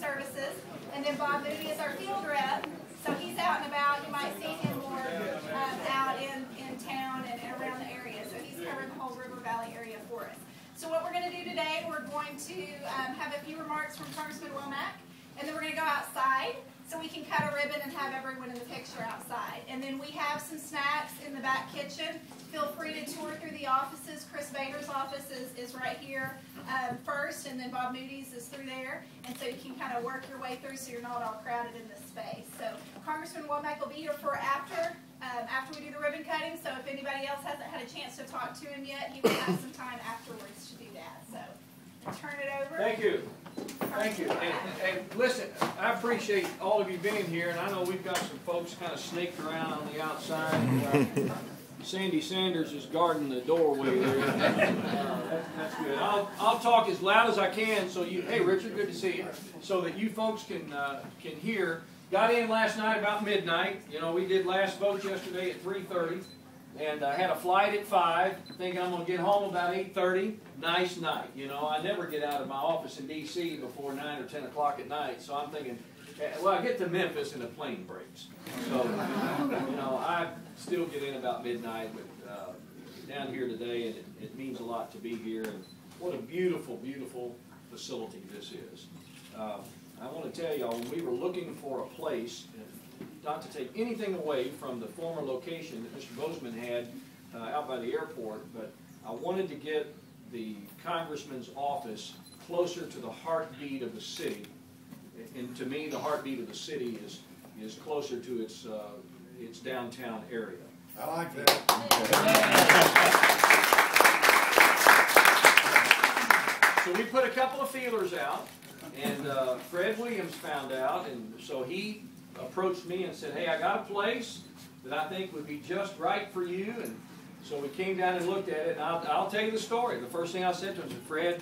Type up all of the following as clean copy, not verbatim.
Services. And then Bob Moody is our field rep. So he's out and about. You might see him more out in town and around the area. So he's covering the whole River Valley area for us. So what we're going to do today, we're going to have a few remarks from Congressman Womack, and then we're going to go outside so we can cut a ribbon and have everyone in the picture outside. And then we have some snacks in the back kitchen. Feel free to tour through the offices. Chris Bader's office is right here first, and then Bob Moody's is through there. And so you can kind of work your way through so you're not all crowded in this space. So Congressman Womack will be here for after we do the ribbon cutting. So if anybody else hasn't had a chance to talk to him yet, he will have some time afterwards to do that. So I'll turn it over. Thank you. Thank you. And listen, I appreciate all of you being here, and I know we've got some folks kind of snaked around on the outside. Sandy Sanders is guarding the doorway there. That's good. I'll talk as loud as I can so you, hey Richard, good to see you, so that you folks can hear. Got in last night about midnight. You know, we did last vote yesterday at 3:30. And I had a flight at 5, thinking I'm going to get home about 8:30. Nice night. You know, I never get out of my office in D.C. before 9 or 10 o'clock at night. So I'm thinking, well, I get to Memphis and the plane breaks. So, you know, I still get in about midnight, but down here today, and it means a lot to be here. And what a beautiful, beautiful facility this is. I want to tell y'all, when we were looking for a place, not to take anything away from the former location that Mr. Bozeman had out by the airport, but I wanted to get the congressman's office closer to the heartbeat of the city. And to me, the heartbeat of the city is closer to its downtown area. I like that. So we put a couple of feelers out, and Fred Williams found out, and so he approached me and said, hey, I got a place that I think would be just right for you. And so we came down and looked at it, and I'll tell you the story. The first thing I said to him was, Fred,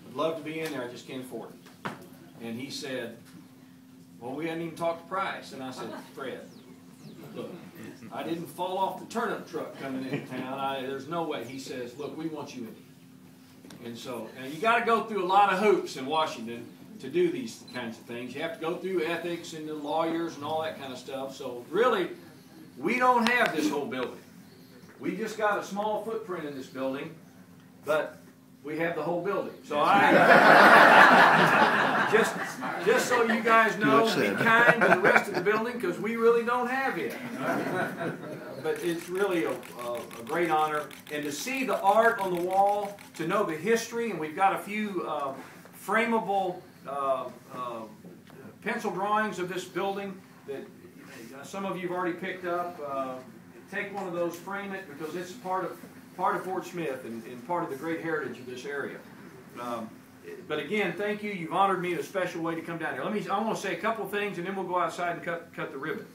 I'd love to be in there, I just can't afford it. And he said, well, we hadn't even talked price. And I said, Fred, look, I didn't fall off the turnip truck coming into town. There's no way. He says, look, we want you in. And so you got to go through a lot of hoops in Washington to do these kinds of things. You have to go through ethics and the lawyers and all that kind of stuff. So really, we don't have this whole building. We just got a small footprint in this building, but we have the whole building. So just so you guys know, be kind to the rest of the building, because we really don't have it. But it's really a great honor. And to see the art on the wall, to know the history, and we've got a few frameable pencil drawings of this building that some of you have already picked up. Take one of those, frame it, because it's part of Fort Smith and part of the great heritage of this area. But again, thank you. You've honored me in a special way to come down here. I want to say a couple of things, and then we'll go outside and cut the ribbon.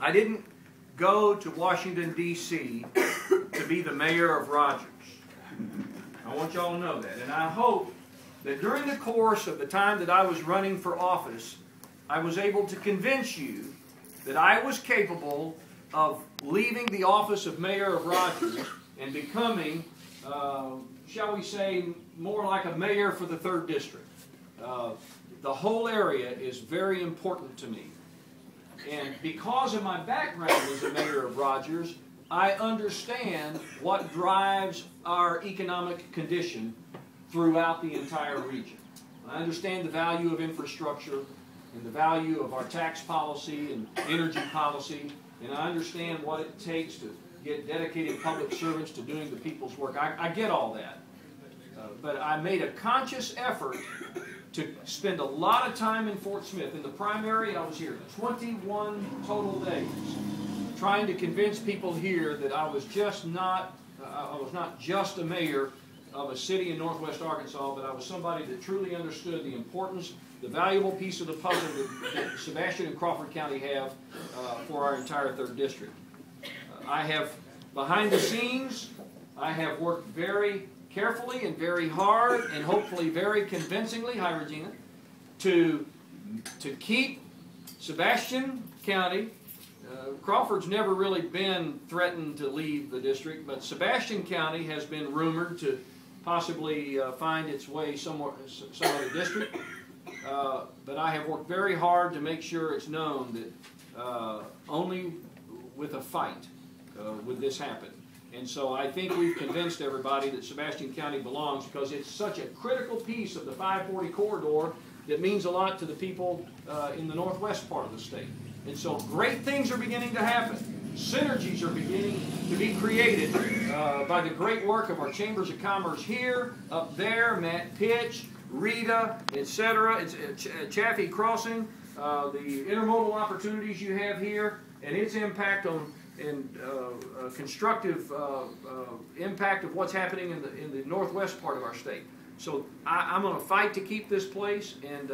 I didn't go to Washington, D.C. to be the mayor of Rogers. I want y'all to know that. And I hope that during the course of the time that I was running for office, I was able to convince you that I was capable of leaving the office of mayor of Rogers and becoming, shall we say, more like a mayor for the 3rd District. The whole area is very important to me. And because of my background as a mayor of Rogers, I understand what drives our economic condition throughout the entire region. I understand the value of infrastructure and the value of our tax policy and energy policy, and I understand what it takes to get dedicated public servants to doing the people's work. I get all that. But I made a conscious effort to spend a lot of time in Fort Smith. In the primary, I was here 21 total days, trying to convince people here that I was not just a mayor of a city in northwest Arkansas, but I was somebody that truly understood the importance, the valuable piece of the puzzle that Sebastian and Crawford County have for our entire 3rd District. I have, behind the scenes, I have worked very carefully and very hard and hopefully very convincingly, hi Regina, to keep Sebastian County. Crawford's never really been threatened to leave the district, but Sebastian County has been rumored to possibly find its way some other district. but I have worked very hard to make sure it's known that only with a fight would this happen. And so I think we've convinced everybody that Sebastian County belongs, because it's such a critical piece of the 540 corridor that means a lot to the people in the northwest part of the state. And so great things are beginning to happen. Synergies are beginning to be created by the great work of our Chambers of Commerce here, up there, Matt Pitch, Rita, etc., Chaffee Crossing, the intermodal opportunities you have here, and its impact on constructive impact of what's happening in the northwest part of our state. So I'm going to fight to keep this place, and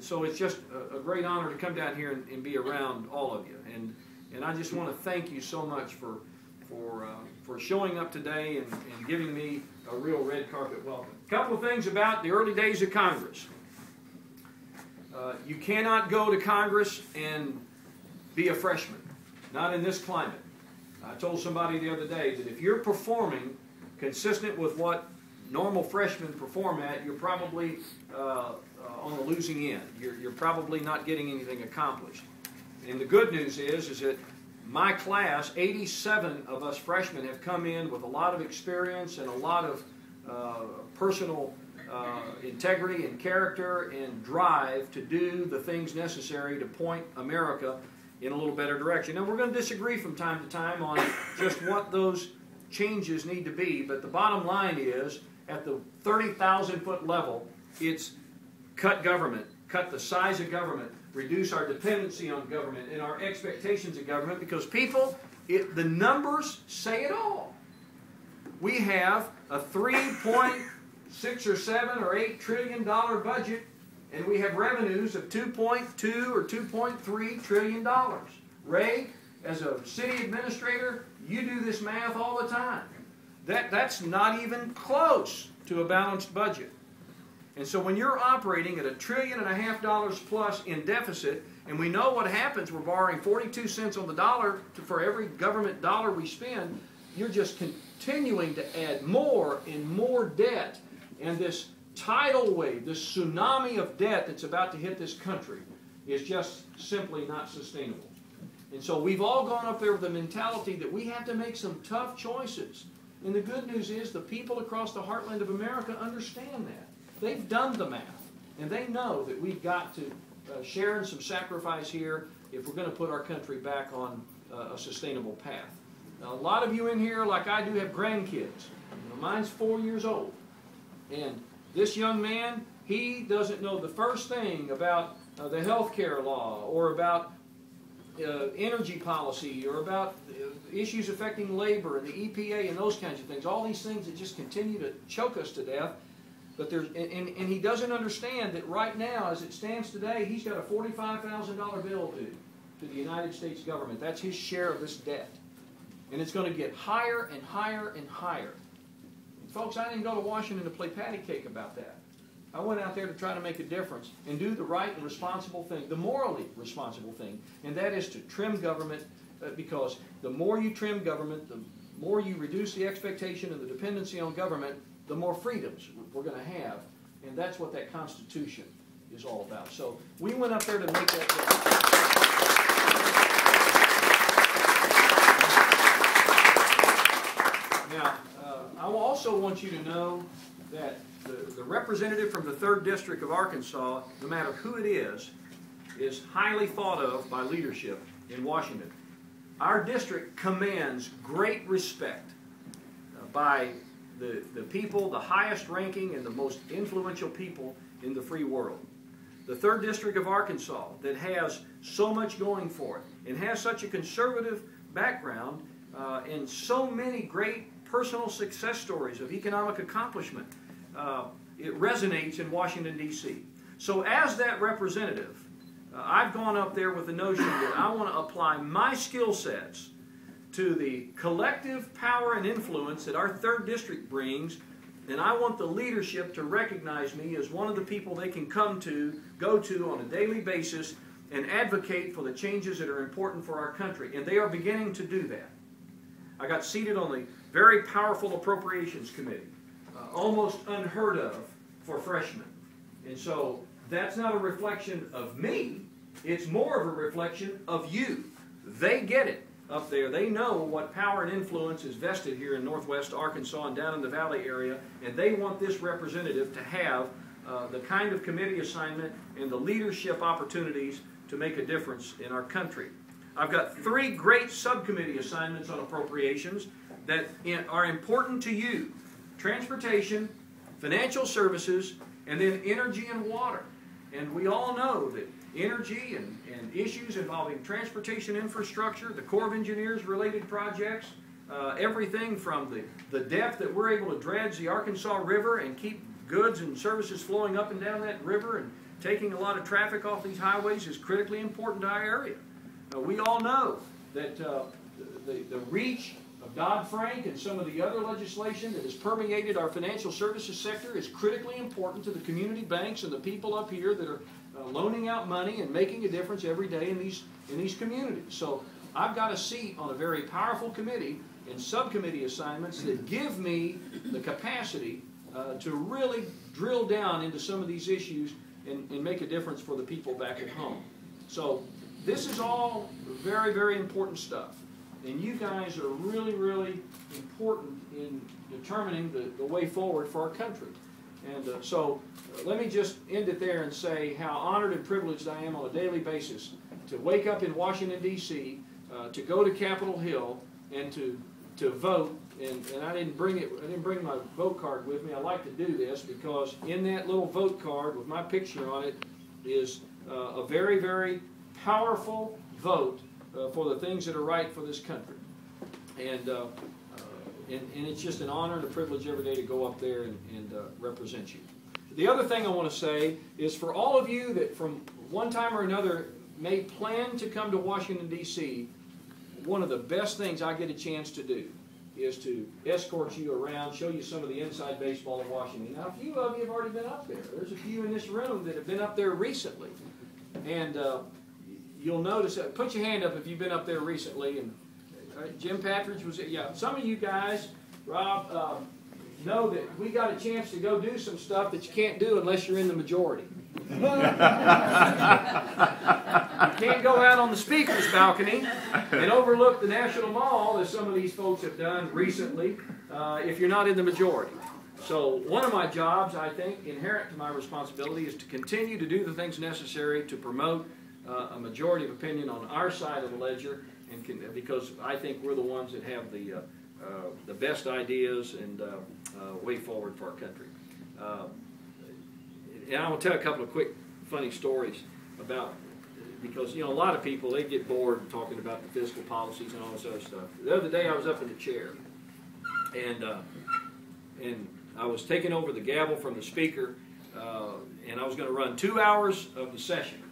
so it's just a great honor to come down here and be around all of you. And I just want to thank you so much for showing up today and giving me a real red carpet welcome. A couple of things about the early days of Congress. You cannot go to Congress and be a freshman. Not in this climate. I told somebody the other day that if you're performing consistent with what normal freshmen perform at, you're probably on the losing end. You're probably not getting anything accomplished. And the good news is that my class, 87 of us freshmen, have come in with a lot of experience and a lot of personal integrity and character and drive to do the things necessary to point America in a little better direction. Now, we're going to disagree from time to time on just what those changes need to be, but the bottom line is, at the 30,000-foot level, it's cut government, cut the size of government, reduce our dependency on government and our expectations of government, because people, the numbers say it all. We have a $3.6 or $7 or $8 trillion budget, and we have revenues of $2.2 or $2.3 trillion. Ray, as a city administrator, you do this math all the time. That's not even close to a balanced budget. And so when you're operating at $1.5 trillion plus in deficit, and we know what happens, we're borrowing 42 cents on the dollar for every government dollar we spend, you're just continuing to add more and more debt. And this tidal wave, this tsunami of debt that's about to hit this country is just simply not sustainable. And so we've all gone up there with the mentality that we have to make some tough choices. And the good news is the people across the heartland of America understand that. They've done the math, and they know that we've got to share in some sacrifice here if we're going to put our country back on a sustainable path. Now, a lot of you in here, like I do, have grandkids. Mine's 4 years old. And this young man, he doesn't know the first thing about the health care law or about energy policy or about issues affecting labor and the EPA and those kinds of things. All these things that just continue to choke us to death. But and he doesn't understand that right now, as it stands today, he's got a $45,000 bill due to the United States government. That's his share of this debt. And it's going to get higher and higher and higher. And folks, I didn't go to Washington to play patty cake about that. I went out there to try to make a difference and do the right and responsible thing, the morally responsible thing, and that is to trim government, because the more you trim government, the more you reduce the expectation and the dependency on government, the more freedoms we're going to have. And that's what that Constitution is all about. So we went up there to make that difference. Now, I also want you to know that the representative from the 3rd District of Arkansas, no matter who it is highly thought of by leadership in Washington. Our district commands great respect by the people, the highest ranking and the most influential people in the free world. The 3rd District of Arkansas, that has so much going for it and has such a conservative background and so many great personal success stories of economic accomplishment, it resonates in Washington, D.C. So as that representative, I've gone up there with the notion that I want to apply my skill sets to the collective power and influence that our 3rd District brings, and I want the leadership to recognize me as one of the people they can go to on a daily basis and advocate for the changes that are important for our country. And they are beginning to do that. I got seated on the very powerful Appropriations Committee, almost unheard of for freshmen. And so that's not a reflection of me. It's more of a reflection of you. They get it up there. They know what power and influence is vested here in northwest Arkansas and down in the valley area, and they want this representative to have the kind of committee assignment and the leadership opportunities to make a difference in our country. I've got 3 great subcommittee assignments on appropriations that are important to you: transportation, financial services, and then energy and water. And we all know that energy and issues involving transportation infrastructure, the Corps of Engineers related projects, everything from the depth that we're able to dredge the Arkansas River and keep goods and services flowing up and down that river and taking a lot of traffic off these highways is critically important to our area. We all know that the reach of Dodd-Frank and some of the other legislation that has permeated our financial services sector is critically important to the community banks and the people up here that are loaning out money and making a difference every day in these communities. So I've got a seat on a very powerful committee and subcommittee assignments that give me the capacity to really drill down into some of these issues and make a difference for the people back at home. So this is all very, very important stuff. And you guys are really, really important in determining the way forward for our country. And so let me just end it there and say how honored and privileged I am on a daily basis to wake up in Washington, D.C., to go to Capitol Hill and to vote. And I didn't bring my vote card with me. I like to do this because in that little vote card with my picture on it is a very, very powerful vote for the things that are right for this country. And it's just an honor and a privilege every day to go up there and represent you. The other thing I want to say is for all of you that from one time or another may plan to come to Washington, D.C., one of the best things I get a chance to do is to escort you around, show you some of the inside baseball of Washington. Now, a few of you have already been up there. There's a few in this room that have been up there recently. And you'll notice, put your hand up if you've been up there recently. And Jim Patridge was, yeah, some of you guys, Rob, know that we got a chance to go do some stuff that you can't do unless you're in the majority. You can't go out on the speaker's balcony and overlook the National Mall, as some of these folks have done recently, if you're not in the majority. So one of my jobs, I think, inherent to my responsibility, is to continue to do the things necessary to promote a majority of opinion on our side of the ledger, and because I think we're the ones that have the best ideas and way forward for our country. And I will tell a couple of quick, funny stories about, because, you know, a lot of people, they get bored talking about the fiscal policies and all this other stuff. The other day I was up in the chair, and I was taking over the gavel from the speaker, and I was going to run 2 hours of the session.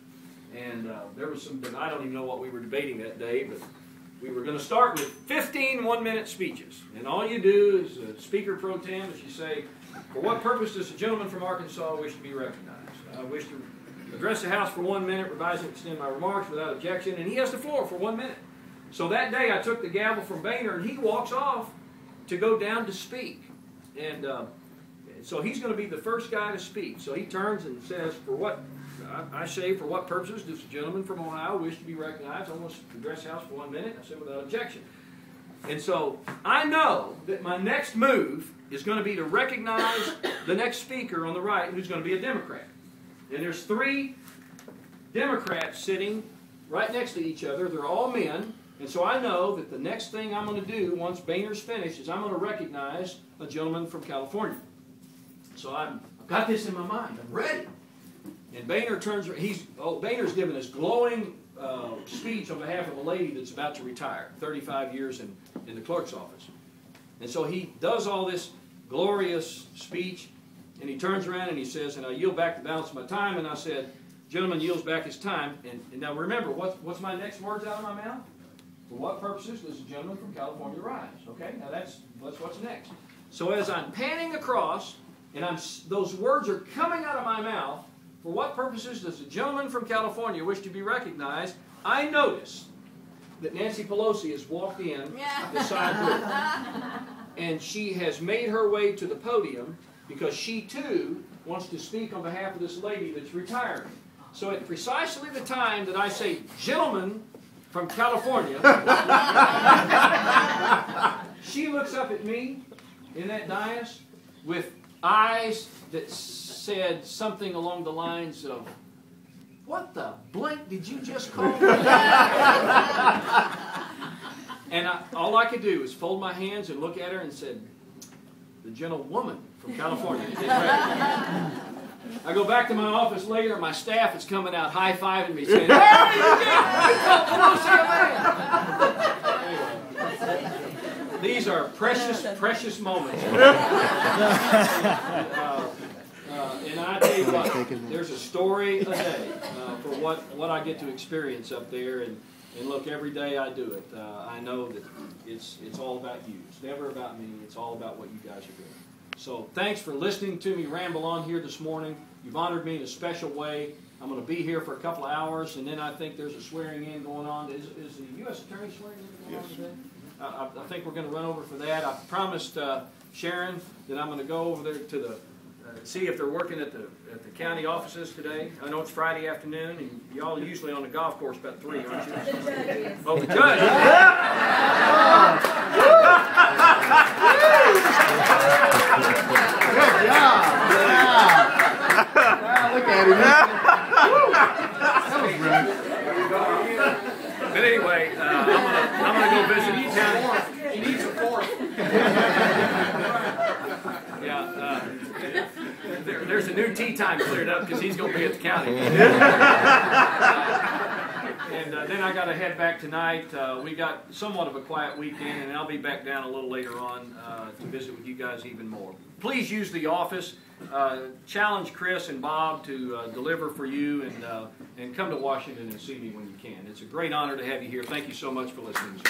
And there was some, I don't even know what we were debating that day, but we were going to start with 15 one-minute speeches. And all you do is, Speaker Pro Tem, is you say, for what purpose does the gentleman from Arkansas wish to be recognized? I wish to address the House for 1 minute, revise and extend my remarks without objection, and he has the floor for 1 minute. So that day I took the gavel from Boehner, and he walks off to go down to speak. And so he's going to be the first guy to speak. So he turns and says, for what purposes does the gentleman from Ohio wish to be recognized? I want to address the House for 1 minute. I said, without objection. And so I know that my next move is going to be to recognize the next speaker on the right, who's going to be a Democrat. And there's 3 Democrats sitting right next to each other. They're all men. And so I know that the next thing I'm going to do once Boehner's finished is I'm going to recognize a gentleman from California. So I've got this in my mind. I'm ready. And Boehner turns, Boehner's giving this glowing speech on behalf of a lady that's about to retire, 35 years in the clerk's office. And so he does all this glorious speech, and he turns around and he says, and I yield back the balance of my time, and I said, gentleman yields back his time. And now remember, what's my next words out of my mouth? For what purposes does the gentleman from California rise? Okay, now that's what's next. So as I'm panning across, and those words are coming out of my mouth, for what purposes does the gentleman from California wish to be recognized? I notice that Nancy Pelosi has walked in the side door. And she has made her way to the podium because she too wants to speak on behalf of this lady that's retiring. So at precisely the time that I say, gentlemen from California, she looks up at me in that dais with eyes that said something along the lines of, "What the blank did you just call me?" And all I could do was fold my hands and look at her and said, "The gentlewoman from California is ready." I go back to my office later, my staff is coming out high-fiving me saying, "Hey, you told Pelosi a man!" Anyway, these are precious, precious moments. And I tell you what, there's a story a day for what I get to experience up there. And look, every day I do it, I know that it's all about you. It's never about me. It's all about what you guys are doing. So thanks for listening to me ramble on here this morning. You've honored me in a special way. I'm going to be here for a couple of hours, and then I think there's a swearing in going on. Is the U.S. Attorney swearing in going on today? I think we're going to run over for that. I promised Sharon that I'm going to go over there to the see if they're working at the county offices today. I know it's Friday afternoon, and y'all are usually on the golf course about 3, aren't you? The judge is. Oh, the judge. Good job. Look at him. But anyway, I'm gonna go visit the county. He needs a fourth. Yeah, there's a new tea time cleared up because he's gonna be at the county. And then I got to head back tonight. We got somewhat of a quiet weekend, and I'll be back down a little later on to visit with you guys even more. Please use the office. Challenge Chris and Bob to deliver for you, and come to Washington and see me when you can. It's a great honor to have you here. Thank you so much for listening.